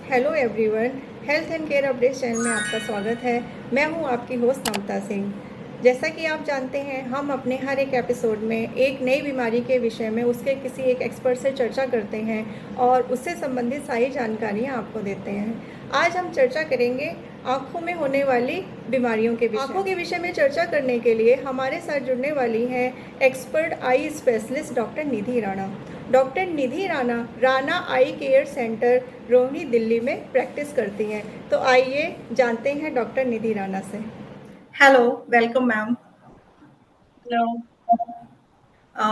Hello everyone. Health and care update channel में आपका स्वागत है। मैं हूं आपकी होस्ट ममता सिंह। जैसा कि आप जानते हैं, हम अपने हर एक एपिसोड में एक नई बीमारी के विषय में उसके किसी एक एक्सपर्ट से चर्चा करते हैं और उससे संबंधित सारी जानकारियां आपको देते हैं। आज हम चर्चा करेंगे आँखों में होने वाली बीमारियों के विषय। आँखों के विषय में चर्चा करने के लिए हमारे साथ जुड़ने वाली हैं expert eye specialist doctor Nidhi Rana. Doctor Nidhi Rana Rana आई केयर सेंटर रोहिणी दिल्ली में प्रैक्टिस करती हैं। तो आइए जानते हैं डॉक्टर निधि राणा से। Hello, welcome ma'am. Hello.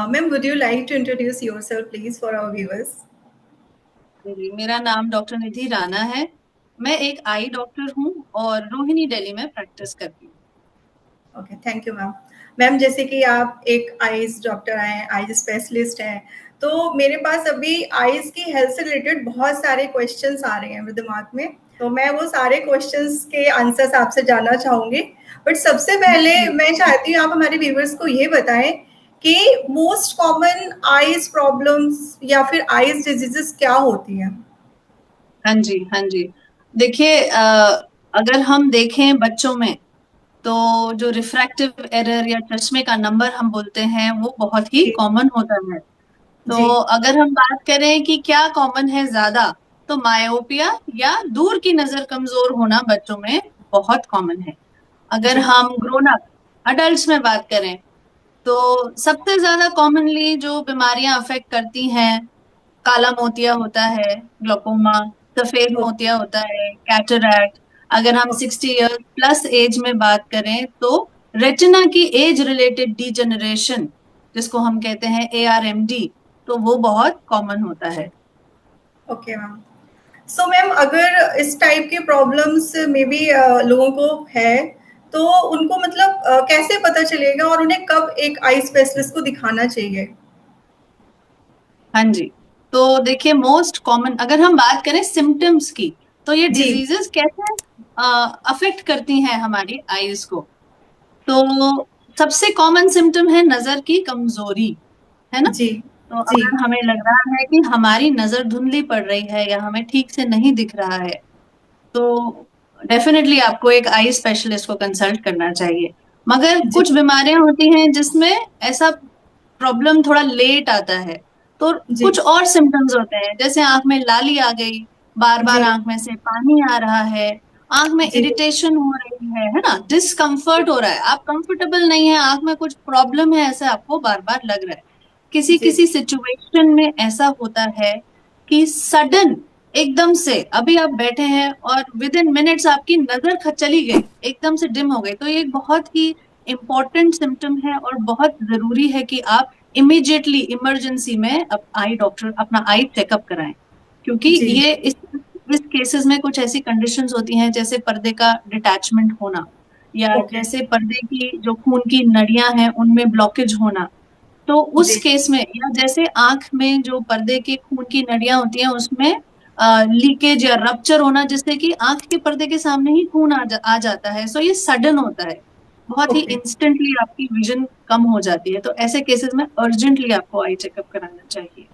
Ma'am, would you like to introduce yourself please for our viewers? जी, मेरा नाम डॉक्टर निधि राणा है। मैं एक आई डॉक्टर हूँ और रोहिणी दिल्ली में प्रैक्टिस करती हूँ। Okay, thank you ma'am. Ma'am, जैसे कि आप एक आईज डॉक्टर हैं, आईज स्पेशलिस्ट हैं, तो मेरे पास अभी आईज की हेल्थ से रिलेटेड बहुत सारे क्वेश्चंस आ रहे हैं मेरे दिमाग में। तो मैं वो सारे क्वेश्चंस के आंसर्स आपसे जानना चाहूंगी। बट सबसे पहले जी। मैं चाहती हूँ आप हमारे व्यूवर्स को ये बताएं कि मोस्ट कॉमन आईज प्रॉब्लम्स या फिर आईज डिजीजेस क्या होती हैं? हाँ जी, हाँ जी। देखिए, अगर हम देखें बच्चों में, तो जो रिफ्रैक्टिव एरर या चश्मे का नंबर हम बोलते हैं वो बहुत ही जी। कॉमन होता है। तो जी। अगर हम बात करें कि क्या कॉमन है ज्यादा, तो मायोपिया या दूर की नजर कमजोर होना बच्चों में बहुत कॉमन है। अगर जी। हम ग्रोन अप अडल्ट में बात करें, तो सबसे ज्यादा कॉमनली जो बीमारियां अफेक्ट करती हैं, काला मोतिया होता है, ग्लोकोमा, सफेद ओके। मोतिया होता है, कैटरैक्ट। अगर हम ओके। 60 ईयर प्लस एज में बात करें, तो रेटिना की एज रिलेटेड डिजेनरेशन, जिसको हम कहते हैं ARMD, तो वो बहुत कॉमन होता है। Okay ma'am. सो मैम, अगर इस टाइप की प्रॉब्लम्स मे बी लोगों को है, तो उनको मतलब कैसे पता चलेगा और उन्हें कब एक आई स्पेशलिस्ट को दिखाना चाहिए? हाँ जी। तो देखिए, मोस्ट कॉमन अगर हम बात करें सिम्टम्स की, तो ये जी। डिजीजेस कैसे अफेक्ट करती हैं हमारी आईज को। तो सबसे कॉमन सिम्टम है नजर की कमजोरी, है ना। जी। तो जी। अगर हमें लग रहा है कि हमारी नजर धुंधली पड़ रही है या हमें ठीक से नहीं दिख रहा है, तो डेफिनेटली आपको एक आई स्पेशलिस्ट को कंसल्ट करना चाहिए। मगर जी। कुछ बीमारियां होती हैं जिसमें ऐसा प्रॉब्लम थोड़ा लेट आता है। तो जी। कुछ और सिम्टम्स होते हैं, जैसे आंख में लाली आ गई, बार बार जी। आंख में से पानी आ रहा है, आंख में जी। इरिटेशन हो रही है ना, डिस्कम्फर्ट हो रहा है, आप कंफर्टेबल नहीं है, आंख में कुछ प्रॉब्लम है, ऐसा आपको बार बार लग रहा है। किसी जी। किसी सिचुएशन में ऐसा होता है कि सडन, एकदम से अभी आप बैठे हैं और विद इन मिनट्स आपकी नजर चली गई, एकदम से डिम हो गई, तो ये एक बहुत ही इंपॉर्टेंट सिम्टम है और बहुत जरूरी है कि आप इमीडिएटली इमरजेंसी में आई डॉक्टर अपना आई चेकअप कराएं। क्योंकि जी। ये इस केसेस में कुछ ऐसी कंडीशंस होती हैं, जैसे पर्दे का डिटैचमेंट होना, या ओके। जैसे पर्दे की जो खून की नलियां हैं उनमें ब्लॉकेज होना। तो उस जी। केस में, या जैसे आंख में जो पर्दे के खून की नलियां होती हैं उसमें लीकेज या रप्चर होना, जिससे कि आंख के पर्दे के सामने ही खून आ जाता है। सो ये सडन होता है, बहुत ही ओके। इंस्टेंटली आपकी विजन कम हो जाती है। तो ऐसे केसेस में अर्जेंटली आपको आई चेकअप कराना चाहिए।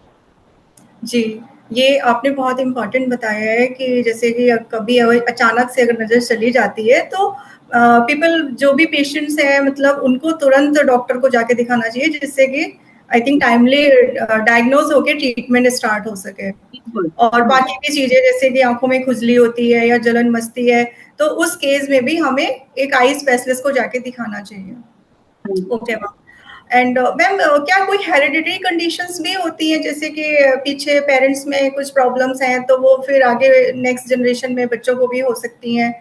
जी, ये आपने बहुत इम्पोर्टेंट बताया है कि जैसे कि कभी अगर अचानक से अगर नज़र चली जाती है, तो पीपल जो भी पेशेंट्स हैं मतलब उनको तुरंत डॉक्टर को जाके दिखाना चाहिए, जिससे कि आई थिंक टाइमली डायग्नोज होके ट्रीटमेंट स्टार्ट हो सके। बिल्कुल। और बाकी की चीज़ें जैसे कि आँखों में खुजली होती है या जलन मचती है, तो उस केस में भी हमें एक आई स्पेशलिस्ट को जाके दिखाना चाहिए। हाँ जी। Okay ma'am. एंड मैम, क्या कोई हेरिडिटरी कंडीशंस भी होती हैं, जैसे कि पीछे पेरेंट्स में कुछ प्रॉब्लम्स हैं तो वो फिर आगे नेक्स्ट जनरेशन में बच्चों को भी हो सकती हैं?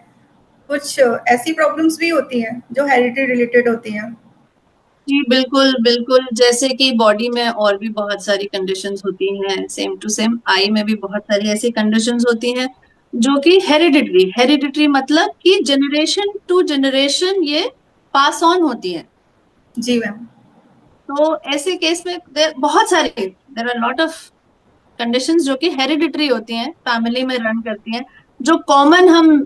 कुछ ऐसी प्रॉब्लम्स भी होती हैं जो हेरिडिटरी रिलेटेड होती हैं? जी, बिल्कुल बिल्कुल। जैसे कि बॉडी में और भी बहुत सारी कंडीशंस होती हैं, सेम टू सेम आई में भी बहुत सारी ऐसी कंडीशंस होती हैं जो कि हेरिडिटरी हेरिडिटरी मतलब कि जनरेशन टू जनरेशन ये पास ऑन होती हैं। जी मैम। तो ऐसे केस में बहुत सारी, there are lot of conditions जो कि हेरिडिटरी होती हैं, फैमिली में रन करती हैं। जो कॉमन हम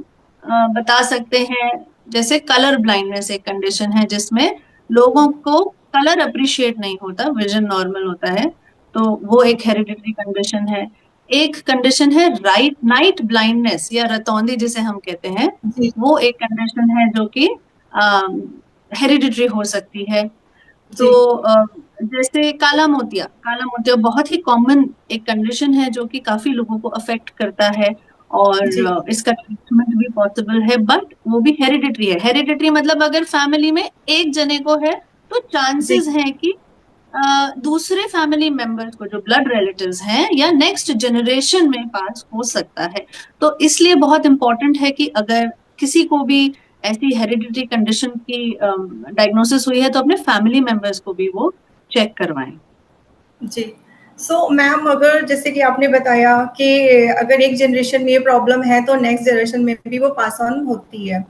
बता सकते हैं, जैसे कलर ब्लाइंडनेस एक कंडीशन है जिसमें लोगों को कलर अप्रिशिएट नहीं होता, विजन नॉर्मल होता है, तो वो एक हेरिडिटरी कंडीशन है। एक कंडीशन है राइट नाइट ब्लाइंडनेस या रतौंधी जिसे हम कहते हैं। जी वो एक कंडीशन है जो कि हेरिडिटरी हो सकती है। तो जी जैसे काला मोतिया बहुत ही कॉमन एक कंडीशन है जो कि काफी लोगों को अफेक्ट करता है। और जी इसका ट्रीटमेंट भी पॉसिबल है, बट वो भी हेरिडिटरी है। हेरिडिटरी मतलब अगर फैमिली में एक जने को है तो जी चांसेस हैं कि दूसरे फैमिली मेंबर्स को, जो ब्लड रिलेटिव्स हैं या नेक्स्ट जनरेशन में पास हो सकता है। तो इसलिए बहुत इंपॉर्टेंट है कि अगर किसी को भी ऐसी हेरिडिटरी कंडीशन की डायग्नोसिस हुई है तो अपने फैमिली मेंबर्स को भी वो चेक करवाएं। जी। सो मैम, अगर जैसे कि आपने बताया कि अगर एक जनरेशन में ये प्रॉब्लम है तो नेक्स्ट जनरेशन में भी वो पास ऑन होती है।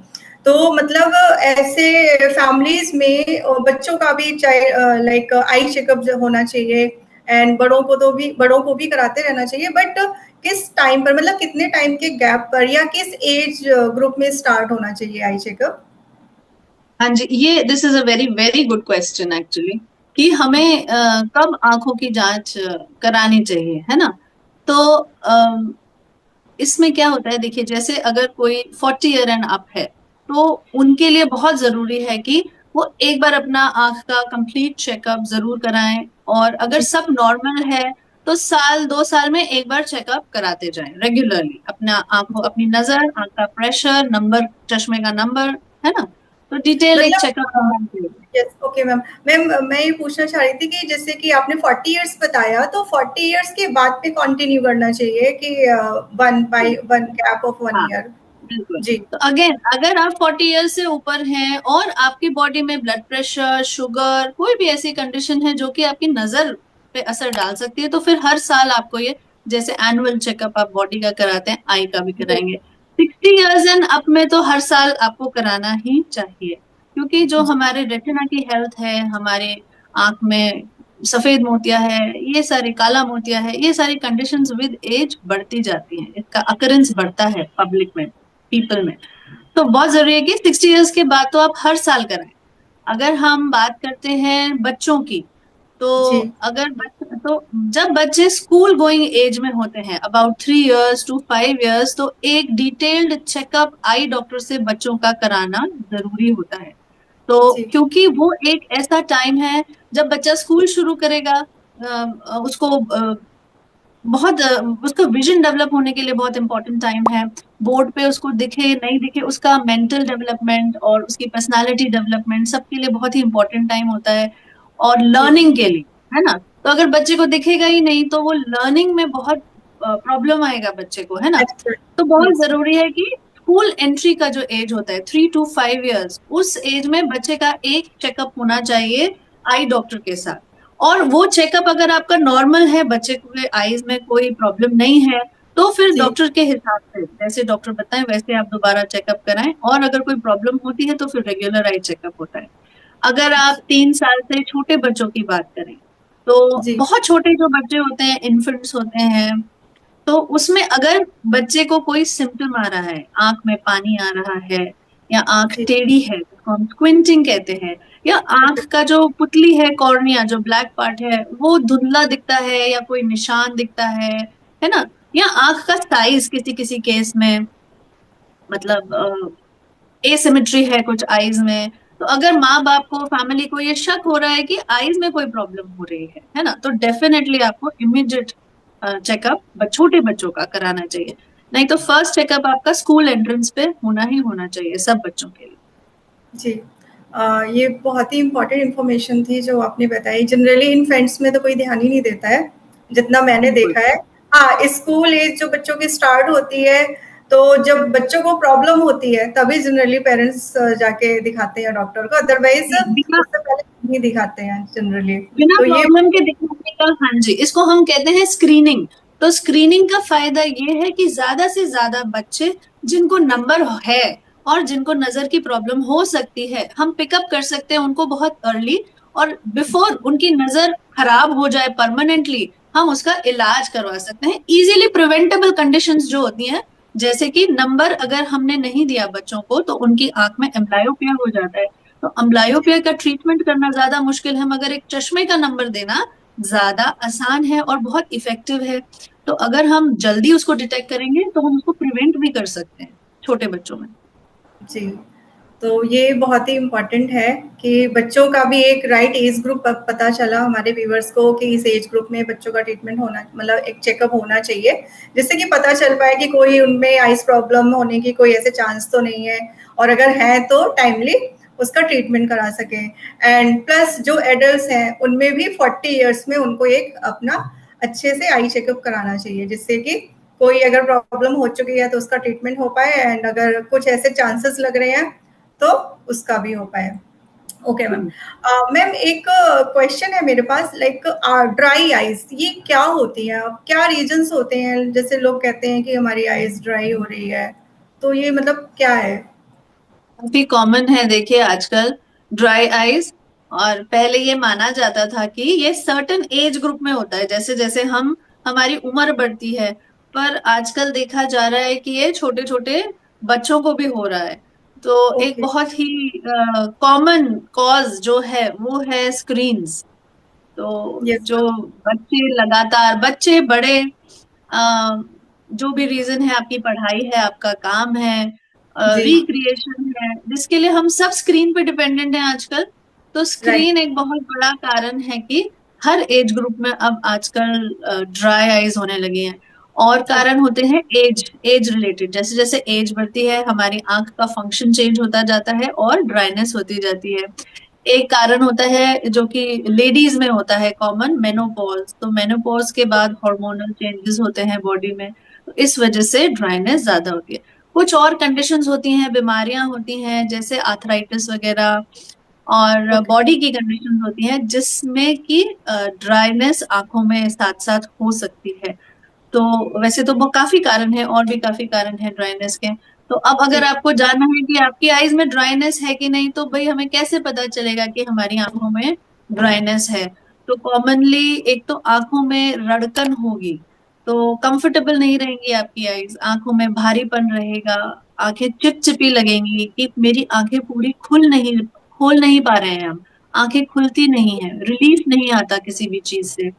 तो मतलब ऐसे फैमिलीज में बच्चों का भी चाहे लाइक आई चेकअप होना चाहिए, एंड बड़ों को भी कराते रहना चाहिए, बट किस टाइम पर, मतलब कितने टाइम के गैप पर, या किस एज ग्रुप में स्टार्ट होना चाहिए आई चेकअप? हाँ जी, ये this is a very very good question actually, कि हमें कब आंखों की जांच करानी चाहिए, है ना। तो इसमें क्या होता है, देखिए जैसे अगर कोई 40 ईयर एंड अप है तो उनके लिए बहुत जरूरी है कि वो एक बार अपना आंख का कंप्लीट चेकअप जरूर कराएं। और अगर जी सब नॉर्मल है तो साल 2 साल में एक बार चेकअप कराते जाएं रेगुलरली, अपना आंखों, जी। अपनी नजर, आंख का प्रेशर, नंबर, चश्मे का नंबर, है ना। तो डिटेल एक चेकअप मतलब कराना चाहिए। Yes, okay ma'am. मैम, मैं ये पूछना चाह रही थी कि जैसे कि आपने 40 इयर्स बताया, तो 40 इयर्स के बाद पे कंटिन्यू करना चाहिए कि one by one gap of one हाँ, ईयर? बिल्कुल। जी तो अगेन, अगर आप 40 ईयर से ऊपर हैं और आपकी बॉडी में ब्लड प्रेशर, शुगर, कोई भी ऐसी कंडीशन है जो कि आपकी नजर पे असर डाल सकती है, तो फिर हर साल आपको ये, जैसे एनुअल चेकअप आप बॉडी का कराते हैं, आई का भी जी कराएंगे। 60 ईयर्स एंड अप में तो हर साल आपको कराना ही चाहिए, क्योंकि जो जी हमारे रेटिना की हेल्थ है, हमारे आंख में सफेद मोतिया है, ये सारी काला मोतिया है, ये सारी कंडीशंस विद एज बढ़ती जाती हैं, इसका अकरेंस बढ़ता है पब्लिक में, पीपल में। तो बहुत जरूरी है कि 60 ईयर्स के बाद तो आप हर साल कराएं। अगर हम बात करते हैं बच्चों की, तो जी तो जब बच्चे स्कूल गोइंग एज में होते हैं, अबाउट 3 ईयर्स टू 5 ईयर्स, तो एक डिटेल्ड चेकअप आई डॉक्टर से बच्चों का कराना जरूरी होता है। तो जी क्योंकि वो एक ऐसा टाइम है जब बच्चा स्कूल शुरू करेगा, उसको उसका विजन डेवलप होने के लिए बहुत इंपॉर्टेंट टाइम है। बोर्ड पे उसको दिखे नहीं दिखे, उसका मेंटल डेवलपमेंट और उसकी पर्सनालिटी डेवलपमेंट सबके लिए बहुत ही इंपॉर्टेंट टाइम होता है, और जी लर्निंग के लिए, है ना। तो अगर बच्चे को दिखेगा ही नहीं तो वो लर्निंग में बहुत प्रॉब्लम आएगा बच्चे को, है ना। तो एब्सोल्युटली बहुत यस। जरूरी है कि स्कूल एंट्री का जो एज होता है, 3 to 5 ईयर्स, उस एज में बच्चे का एक चेकअप होना चाहिए आई डॉक्टर के साथ। और वो चेकअप अगर आपका नॉर्मल है, बच्चे के आईज में कोई प्रॉब्लम नहीं है, तो फिर जी डॉक्टर के हिसाब से जैसे डॉक्टर बताएं वैसे आप दोबारा चेकअप कराएं। और अगर कोई प्रॉब्लम होती है तो फिर रेगुलर आई चेकअप होता है। अगर आप 3 साल से छोटे बच्चों की बात करें, तो जी बहुत छोटे जो बच्चे होते हैं, इन्फेंट्स होते हैं, तो उसमें अगर बच्चे को कोई सिम्टम आ रहा है, आंख में पानी आ रहा है, या आंख जी टेढ़ी है जिसको हम स्क्विंटिंग कहते हैं, या ओके। आंख का जो पुतली है, कॉर्निया जो ब्लैक पार्ट है वो धुंधला दिखता है या कोई निशान दिखता है ना। या आंख का साइज किसी किसी केस में, मतलब एसिमेट्री है कुछ आईज में। तो अगर माँ बाप को, फैमिली को ये शक हो रहा है कि आईज में कोई प्रॉब्लम हो रही है ना, तो डेफिनेटली आपको इमीडिएट चेकअप छोटे बच्चों का कराना चाहिए। नहीं तो फर्स्ट चेकअप आपका स्कूल एंट्रेंस पे होना ही होना चाहिए सब बच्चों के लिए। जी। ये बहुत ही इम्पोर्टेंट इन्फॉर्मेशन थी जो आपने बताई। जनरली इन्फेंट्स में तो कोई ध्यान ही नहीं देता है, जितना मैंने बिल्कुल। देखा है। हाँ, स्कूल एज जो बच्चों की स्टार्ट होती है, तो जब बच्चों को प्रॉब्लम होती है तभी जनरली पेरेंट्स जाके दिखाते हैं डॉक्टर को, अदरवाइज बिना उससे पहले नहीं दिखाते हैं जनरली। बिना तो ये प्रॉब्लम के दिखाने का, हाँ जी, इसको हम कहते हैं स्क्रीनिंग। तो स्क्रीनिंग का फायदा ये है कि ज्यादा से ज्यादा बच्चे जिनको नंबर है और जिनको नजर की प्रॉब्लम हो सकती है, हम पिकअप कर सकते हैं उनको बहुत अर्ली। और बिफोर उनकी नजर खराब हो जाए परमानेंटली, हम उसका इलाज करवा सकते हैं। इजीली प्रिवेंटेबल कंडीशंस जो होती हैं, जैसे कि नंबर अगर हमने नहीं दिया बच्चों को तो उनकी आंख में एम्ब्लायोपिया हो जाता है। तो अम्ब्लायोपिया का ट्रीटमेंट करना ज्यादा मुश्किल है, मगर एक चश्मे का नंबर देना ज्यादा आसान है और बहुत इफेक्टिव है। तो अगर हम जल्दी उसको डिटेक्ट करेंगे तो हम उसको प्रिवेंट भी कर सकते हैं छोटे बच्चों में। जी। तो ये बहुत ही इम्पोर्टेंट है कि बच्चों का भी एक राइट एज ग्रुप पता चला हमारे व्यूवर्स को कि इस एज ग्रुप में बच्चों का ट्रीटमेंट होना, मतलब एक चेकअप होना चाहिए, जिससे कि पता चल पाए कि कोई उनमें आइज प्रॉब्लम होने की कोई ऐसे चांस तो नहीं है, और अगर है तो टाइमली उसका ट्रीटमेंट करा सके। एंड प्लस जो एडल्ट हैं उनमें भी 40 ईयर्स में उनको एक अपना अच्छे से आई चेकअप कराना चाहिए, जिससे कि कोई अगर प्रॉब्लम हो चुकी है तो उसका ट्रीटमेंट हो पाए, एंड अगर कुछ ऐसे चांसेस लग रहे हैं तो उसका भी हो पाए। Okay ma'am. मैम एक क्वेश्चन है मेरे पास, लाइक ड्राई आइज ये क्या होती है, क्या रीजंस होते हैं, जैसे लोग कहते हैं कि हमारी आइज ड्राई हो रही है, तो ये मतलब क्या है? काफी कॉमन है देखिए आजकल ड्राई आईज। और पहले ये माना जाता था कि ये सर्टेन एज ग्रुप में होता है, जैसे जैसे हम हमारी उम्र बढ़ती है। पर आजकल देखा जा रहा है कि ये छोटे छोटे बच्चों को भी हो रहा है। तो एक ओके। बहुत ही कॉमन कॉज जो है वो है स्क्रीन्स। तो यस जो बच्चे लगातार, बच्चे बड़े, अ, जो भी रीजन है, आपकी पढ़ाई है, आपका काम है, मैम। जी। रिक्रिएशन है, जिसके लिए हम सब स्क्रीन पे डिपेंडेंट हैं आजकल। तो राइट। स्क्रीन एक बहुत बड़ा कारण है कि हर एज ग्रुप में अब आजकल ड्राई आईज होने लगी हैं। और कारण ओके। होते हैं एज एज रिलेटेड, जैसे जैसे एज बढ़ती है हमारी आंख का फंक्शन चेंज होता जाता है और ड्राइनेस होती जाती है। एक कारण होता है जो कि लेडीज में होता है कॉमन, मेनोपॉज। तो मेनोपॉज के बाद हार्मोनल चेंजेस होते हैं बॉडी में, तो इस वजह से ड्राइनेस ज्यादा होती है। कुछ और कंडीशंस होती हैं, बीमारियां होती हैं जैसे आर्थराइटिस वगैरह, और ओके। बॉडी की कंडीशंस होती हैं जिसमें कि ड्राइनेस आंखों में साथ साथ हो सकती है। तो वैसे तो वो काफी कारण है, और भी काफी कारण है ड्राइनेस के। तो अब अगर जी। आपको जानना है कि आपकी आईज में ड्राइनेस है कि नहीं, तो भाई हमें कैसे पता चलेगा कि हमारी आंखों में ड्राइनेस है? तो कॉमनली एक तो आंखों में रड़कन होगी, तो कंफर्टेबल नहीं रहेंगी आपकी आईज, आंखों में भारीपन रहेगा, आंखें चिपचिपी लगेंगी कि मेरी आंखें पूरी खोल नहीं पा रहे हैं हम, आंखें खुलती नहीं है, रिलीफ नहीं आता किसी भी चीज से।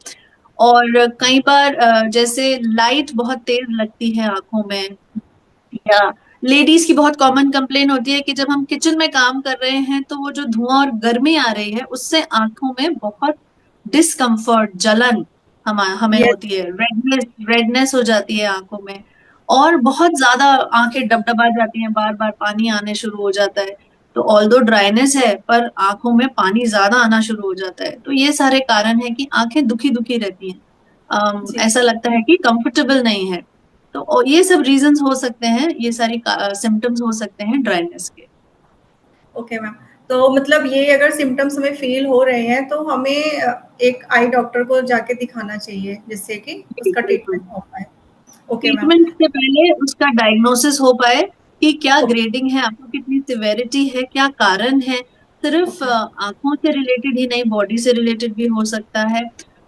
और कई बार जैसे लाइट बहुत तेज लगती है आंखों में, या लेडीज की बहुत कॉमन कंप्लेन होती है कि जब हम किचन में काम कर रहे हैं तो वो जो धुआं और गर्मी आ रही है उससे आंखों में बहुत डिस्कम्फर्ट, जलन हमें यस। होती है, रेडनेस रेडनेस हो जाती है आंखों में, और बहुत ज्यादा आंखें डबडबा जाती हैं, बार बार पानी आने शुरू हो जाता है। तो ऑल्दो ड्राइनेस है पर आंखों में पानी ज्यादा आना शुरू हो जाता है। तो ये सारे कारण है कि आंखें दुखी दुखी रहती हैं, जी। ऐसा लगता है कि कंफर्टेबल नहीं है। तो और ये सब रीजंस हो सकते हैं, ये सारी सिम्टम्स हो सकते हैं ड्राइनेस के। Okay ma'am. तो मतलब ये अगर सिम्टम्स हमें फील हो रहे हैं तो हमें एक आई डॉक्टर को जाके दिखाना चाहिए, जिससे कि जी, उसका बिल्कुल। ट्रीटमेंट हो पाए। Okay ma'am. ट्रीटमेंट से पहले उसका डायग्नोसिस हो पाए कि क्या ओके। ग्रेडिंग है, आपको कितनी सिवेरिटी है, क्या कारण है। सिर्फ ओके। आंखों से रिलेटेड ही नहीं, बॉडी से रिलेटेड भी हो सकता है।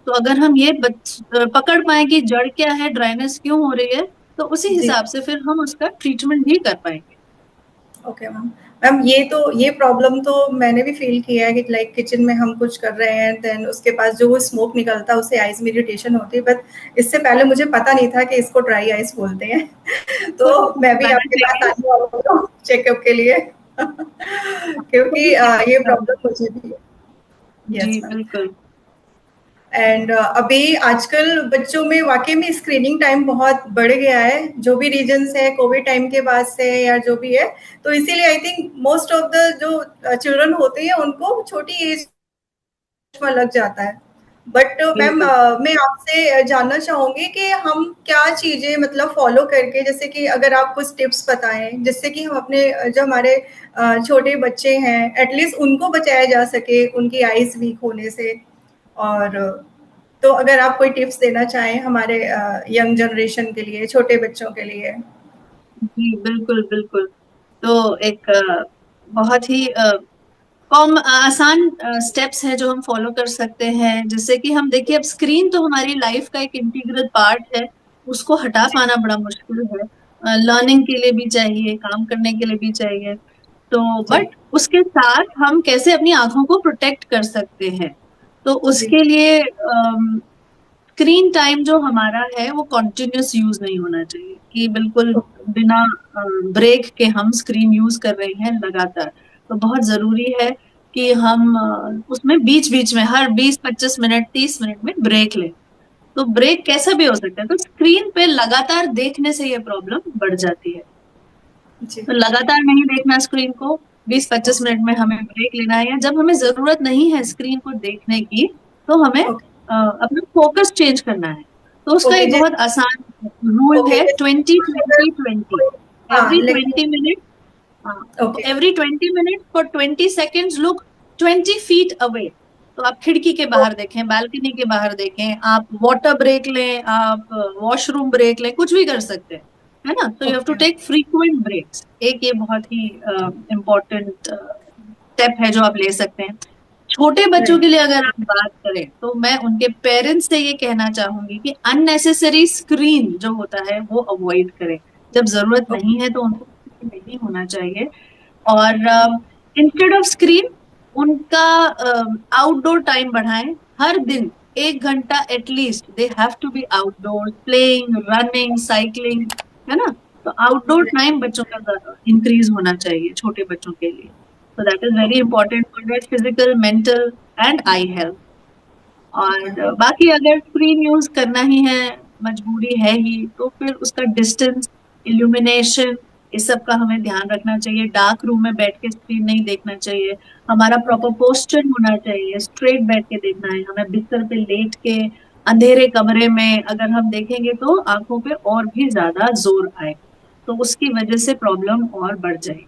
तो अगर हम ये पकड़ पाए कि जड़ क्या है, ड्राइनेस क्यों हो रही है, तो उसी जी। हिसाब से फिर हम उसका ट्रीटमेंट भी कर पाएंगे। Okay ma'am. मैम ये प्रॉब्लम तो मैंने भी फील किया है कि लाइक किचन में हम कुछ कर रहे हैं, देन उसके पास जो वो स्मोक निकलता है उससे आइज में इरिटेशन होती है, बट इससे पहले मुझे पता नहीं था कि इसको ड्राई आइज बोलते हैं। तो तो मैं भी बताना आपके पास चाहिए आने वाली हूँ चेकअप के लिए। क्योंकि आपको भी। ये प्रॉब्लम मुझे भी है। जी यस मैम। बिल्कुल। एंड अभी आजकल बच्चों में वाकई में स्क्रीनिंग टाइम बहुत बढ़ गया है, जो भी रीजंस है कोविड टाइम के बाद से या जो भी है, तो इसीलिए I think most of the जो चिल्ड्रन होते हैं उनको छोटी एज में लग जाता है। बट मैम बिल्कुल। मैं आपसे जानना चाहूंगी कि हम क्या चीजें मतलब फॉलो करके, जैसे कि अगर आप कुछ टिप्स बताएं जिससे कि हम अपने जो हमारे छोटे बच्चे हैं एटलीस्ट उनको बचाया जा सके उनकी आईज वीक होने से। और तो अगर आप कोई टिप्स देना चाहें हमारे यंग जनरेशन के लिए, छोटे बच्चों के लिए। जी बिल्कुल बिल्कुल। तो एक बहुत ही कॉम आसान स्टेप्स हैं जो हम फॉलो कर सकते हैं, जिससे कि हम देखिए, अब स्क्रीन तो हमारी लाइफ का एक इंटीग्रल पार्ट है, उसको हटा जी। पाना बड़ा मुश्किल है। लर्निंग के लिए भी चाहिए, काम करने के लिए भी चाहिए। तो जी। बट उसके साथ हम कैसे अपनी आंखों को प्रोटेक्ट कर सकते हैं, तो जी। उसके लिए स्क्रीन टाइम जो हमारा है वो कंटिन्यूअस यूज नहीं होना चाहिए, कि बिल्कुल बिना ब्रेक के हम स्क्रीन यूज कर रहे हैं लगातार। तो बहुत जरूरी है कि हम उसमें बीच बीच में हर 20-25 मिनट 30 मिनट में ब्रेक लें। तो ब्रेक कैसा भी हो सकता है, तो स्क्रीन पे लगातार देखने से ये प्रॉब्लम बढ़ जाती है। जी। तो लगातार नहीं देखना स्क्रीन को, 20-25 मिनट में हमें ब्रेक लेना है, या जब हमें जरूरत नहीं है स्क्रीन को देखने की तो हमें ओके। अपना फोकस चेंज करना है। तो उसका ओके एक जैसे बहुत आसान रूल ओके है, जैसे 20-20-20। अगर हाँ एवरी लेकिन 20 मिनट, हाँ, okay. Every 20 minute for 20 seconds look 20 feet away. तो आप खिड़की के बाहर देखें, बालकनी के बाहर देखें, आप वाटर ब्रेक लें, आप वॉशरूम ब्रेक लें, कुछ भी कर सकते हैं, है ना। तो you have to okay. Take frequent breaks, एक ये बहुत ही इम्पोर्टेंट स्टेप है जो आप ले सकते हैं। छोटे बच्चों राइट। के लिए अगर आप बात करें तो मैं उनके पेरेंट्स से ये कहना चाहूंगी कि अननेसेसरी स्क्रीन जो होता है वो अवॉइड करें। जब जरूरत ओके। नहीं है तो उनको नहीं होना चाहिए। और इंस्टेड ऑफ स्क्रीन उनका आउटडोर टाइम बढ़ाएं। हर दिन 1 घंटा at least they have to be outdoor playing, running, cycling, है ना। तो आउटडोर टाइम बच्चों का इंक्रीज होना चाहिए छोटे बच्चों के लिए। So that is very important for their physical, mental and eye health. Okay. और बाकी अगर स्क्रीन यूज करना ही है, मजबूरी है ही, तो फिर उसका डिस्टेंस, इल्यूमिनेशन, इस सब का हमें ध्यान रखना चाहिए। डार्क रूम में बैठ के स्क्रीन नहीं देखना चाहिए। हमारा प्रॉपर पोस्चर होना चाहिए, स्ट्रेट बैठ के देखना है। हमें बिस्तर पे लेट के अंधेरे कमरे में अगर हम देखेंगे तो आंखों पे और भी ज्यादा जोर आए, तो उसकी वजह से प्रॉब्लम और बढ़ जाएगी।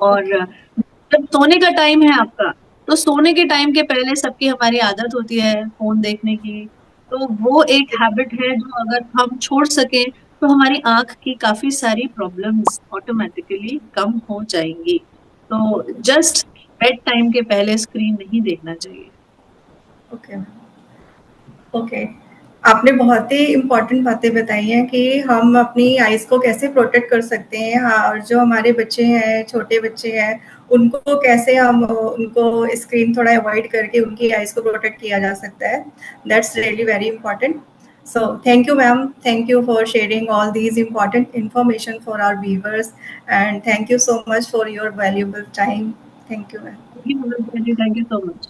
और ओके। जब सोने का टाइम है आपका, तो सोने के टाइम के पहले सबकी हमारी आदत होती है फोन देखने की। तो वो एक हैबिट है जो अगर हम छोड़ सकें तो हमारी आंख की काफी सारी प्रॉब्लम्स ऑटोमेटिकली कम हो जाएंगी। तो जस्ट बेड टाइम के पहले स्क्रीन नहीं देखना चाहिए। ओके। ओके। आपने बहुत ही इम्पोर्टेंट बातें बताई हैं कि हम अपनी आइज़ को कैसे प्रोटेक्ट कर सकते हैं। हाँ, और जो हमारे बच्चे हैं, छोटे बच्चे हैं, उनको कैसे हम उनको स्क्रीन थोड़ा अवॉइड करके उनकी आइज़ को प्रोटेक्ट किया जा सकता है। That's really very important. So thank you, ma'am. Thank you for sharing all these important information for our viewers, and thank you so much for your valuable time. Thank you, ma'am. Thank you so much.